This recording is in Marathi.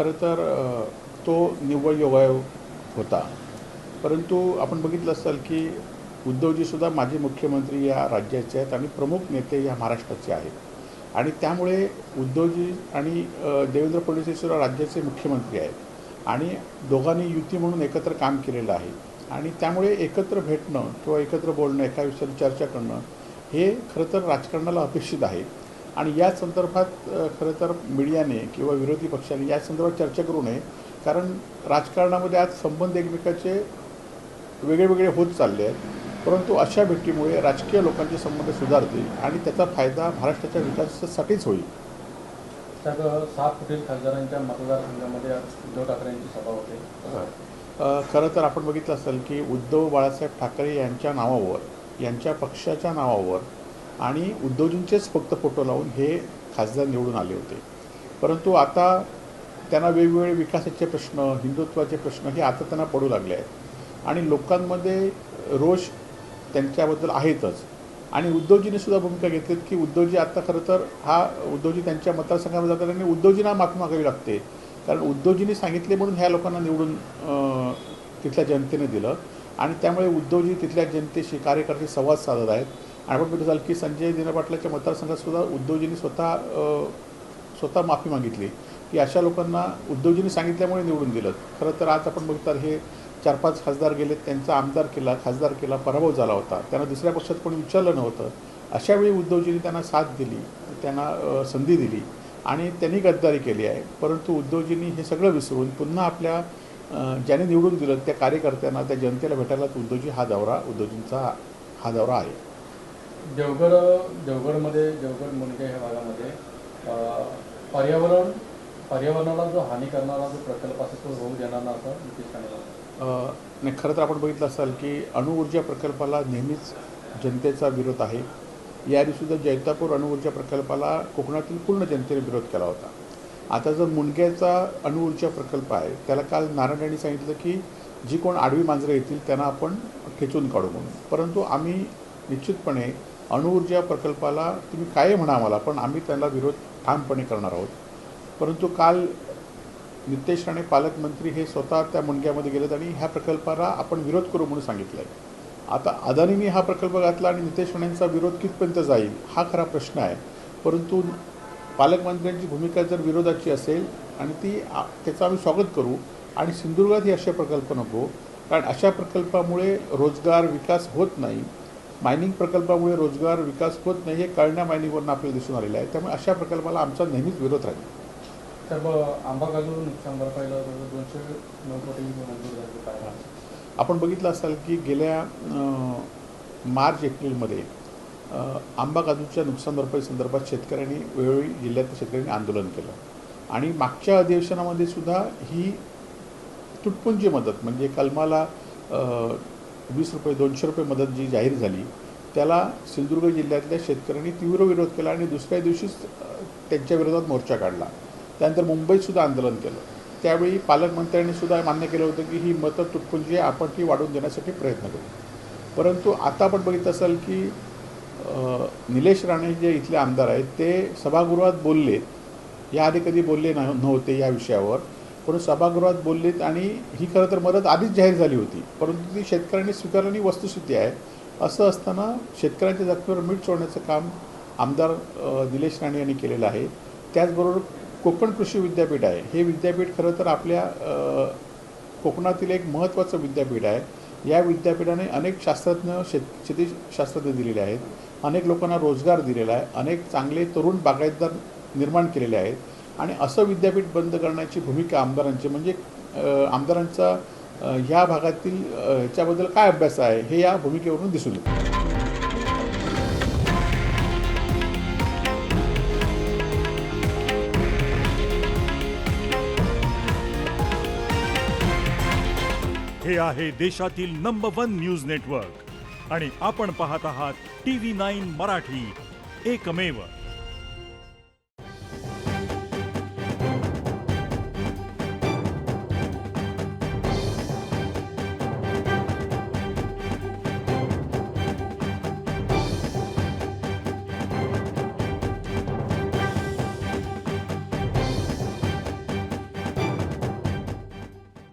खरं तर तो निव्वळ योगायोग होता. परंतु आपण बघितलं असाल की उद्धवजीसुद्धा माजी मुख्यमंत्री या राज्याचे आहेत आणि प्रमुख नेते या महाराष्ट्राचे आहेत आणि त्यामुळे उद्धवजी आणि देवेंद्र फडणवीस हे सुद्धा राज्याचे मुख्यमंत्री आहेत आणि दोघांनी युती म्हणून एकत्र काम केलेलं आहे आणि त्यामुळे एकत्र भेटणं किंवा एकत्र बोलणं, एका विषयावर चर्चा करणं हे खरं तर राजकारणाला अपेक्षित आहे आणि या संदर्भात खरं तर मीडियाने किंवा विरोधी पक्षाने या संदर्भात चर्चा करू नये. कारण राजकारणामध्ये आज संबंध एकमेकाचे वेगळे होत चालले आहेत, परंतु अशा भेटीमुळे राजकीय लोकांचे संबंध सुधारतील आणि त्याचा फायदा महाराष्ट्राच्या विकासासाठीच होईल. तर 7 फुटील खासदारांच्या मतदारसंघामध्ये उद्धव ठाकरे यांची सभा होते. खरं तर आपण बघितलं असेल की उद्धव बाळासाहेब ठाकरे यांच्या नावावर, यांच्या पक्षाच्या नावावर आणि उद्धवजींचेच फक्त फोटो लावून हे खासदार निवडून आले होते. परंतु आता त्यांना वेगवेगळे विकासाचे प्रश्न, हिंदुत्वाचे प्रश्न हे आता त्यांना पडू लागले आहेत आणि लोकांमध्ये रोष त्यांच्याबद्दल आहेतच. आणि उद्धवजींनी सुद्धा भूमिका घेतलीत की उद्धवजी आता खरं तर उद्धवजी त्यांच्या मतदारसंघामध्ये जातात आणि उद्धवजींना माफी मागावी लागते, कारण उद्धवजींनी सांगितले म्हणून ह्या लोकांना निवडून तिथल्या जनतेने दिलं आणि त्यामुळे उद्धवजी तिथल्या जनतेशी, कार्यकर्त्याशी संवाद साधत आहेत. आणि आपण बघितलं की संजय दिना पाटलाच्या मतदारसंघातसुद्धा उद्धवजींनी स्वतः माफी मागितली की अशा लोकांना उद्धवजींनी सांगितल्यामुळे निवडून दिलं. खरं तर आज आपण बघतात हे 4-5 खासदार गेलेत, त्यांचा खासदार केला, पराभव झाला होता, त्यांना दुसऱ्या पक्षात कोणी विचारलं नव्हतं. अशावेळी उद्धवजींनी त्यांना साथ दिली, त्यांना संधी दिली आणि त्यांनी गद्दारी केली आहे. परंतु उद्धवजींनी हे सगळं विसरून पुन्हा आपल्या ज्याने निवडून दिलं त्या कार्यकर्त्यांना, त्या जनतेला भेटायला उद्धवजींचा हा दौरा आहे. देवगड मुनगे ह्या भागामध्ये पर्यावरणाला जो हानी करणारा जो प्रकल्प असेल तो होऊ देणार ना, असं नितीश राणे नाही. खरं तर आपण बघितलं असाल की अणुऊर्जा प्रकल्पाला नेहमीच जनतेचा विरोध आहे. याआधीसुद्धा जैतापूर अणुऊर्जा प्रकल्पाला कोकणातील पूर्ण जनतेने विरोध केला होता. आता जर मुनग्याचा अणुऊर्जा प्रकल्प आहे, त्याला काल नारायण यांनी सांगितलं की जी कोण आडवी मांजरं येतील त्यांना आपण खेचून काढू म्हणून. परंतु आम्ही निश्चितपणे अणुऊर्जा प्रकल्पाला तुम्ही काय म्हणा आम्हाला, पण आम्ही त्याला विरोध ठामपणे करणार आहोत. परंतु काल नितेश राणे पालकमंत्री हे स्वतः त्या मुनग्यामध्ये गेलेत आणि ह्या प्रकल्पाला आपण विरोध करू म्हणून सांगितलं आहे. आता अदानींनी हा प्रकल्प घातला आणि नितेश राणेंचा विरोध कितपर्यंत जाईल हा खरा प्रश्न आहे. परंतु पालकमंत्र्यांची भूमिका जर विरोधाची असेल आणि त्याचं आम्ही स्वागत करू आणि सिंधुदुर्गात हे असे प्रकल्प नको, कारण अशा प्रकल्पामुळे रोजगार विकास होत नाही. मायनिंग प्रकल्पामुळे रोजगार विकास होत नाही हे कळण्या मायनिंगवरून आपल्याला दिसून आलेलं आहे. त्यामुळे अशा प्रकल्पाला आमचा नेहमीच विरोध राहील. तर आंबा काजू नुकसान भरपाईला 209 कोटी मंजूर झाले. आपण बघितलं असाल की गेल्या मार्च-एप्रिलमध्ये आंबा काजूच्या नुकसान भरपाई संदर्भात शेतकऱ्यांनी वेळोवेळी जिल्ह्यातल्या शेतकऱ्यांनी आंदोलन केलं आणि मागच्या अधिवेशनामध्ये सुद्धा ही तुटपुंजी मदत म्हणजे कलमाला 20 रुपये 200 रुपये मदत जी जाहीर झाली त्याला सिंधुदुर्ग जिल्ह्यातल्या शेतकऱ्यांनी तीव्र विरोध केला आणि दुसऱ्या दिवशीच त्यांच्या विरोधात मोर्चा काढला. त्यानंतर मुंबईतसुद्धा आंदोलन केलं. त्यावेळी पालकमंत्र्यांनी सुद्धा मान्य केलं होतं की ही मतं तुटपुंजी आपण ती वाढवून देण्यासाठी प्रयत्न करू. परंतु आता आपण बघितलं असाल की निलेश राणे जे इथले आमदार आहेत ते सभागृहात बोललेत. याआधी कधी बोलले नव्हते या विषयावर, परंतु सभागृहात बोललेत आणि ही खरं तर मदत आधीच जाहीर झाली होती, परंतु ती शेतकऱ्यांनी स्वीकारल्याने वस्तुस्थिती आहे. असं असताना शेतकऱ्यांच्या जखमेवर मीठ चोळण्याचं काम आमदार निलेश राणे यांनी केलेलं आहे. त्याचबरोबर कोकण कृषी विद्यापीठ आहे. हे विद्यापीठ खरं तर आपल्या कोकणातील एक महत्त्वाचं विद्यापीठ आहे. या विद्यापीठाने अनेक शेतीशास्त्रज्ञ दिलेले आहेत, अनेक लोकांना रोजगार दिलेला आहे, अनेक चांगले तरुण बागायतदार निर्माण केलेले आहेत आणि असं विद्यापीठ बंद करण्याची भूमिका आमदारांची म्हणजे आमदारांचा ह्या भागातील ह्याच्याबद्दल काय अभ्यास आहे हे या भूमिकेवरून दिसून येतं. हे आहे देशातील नंबर 1 न्यूज नेटवर्क आणि आपण पाहत आहात TV9 मराठी, एकमेव.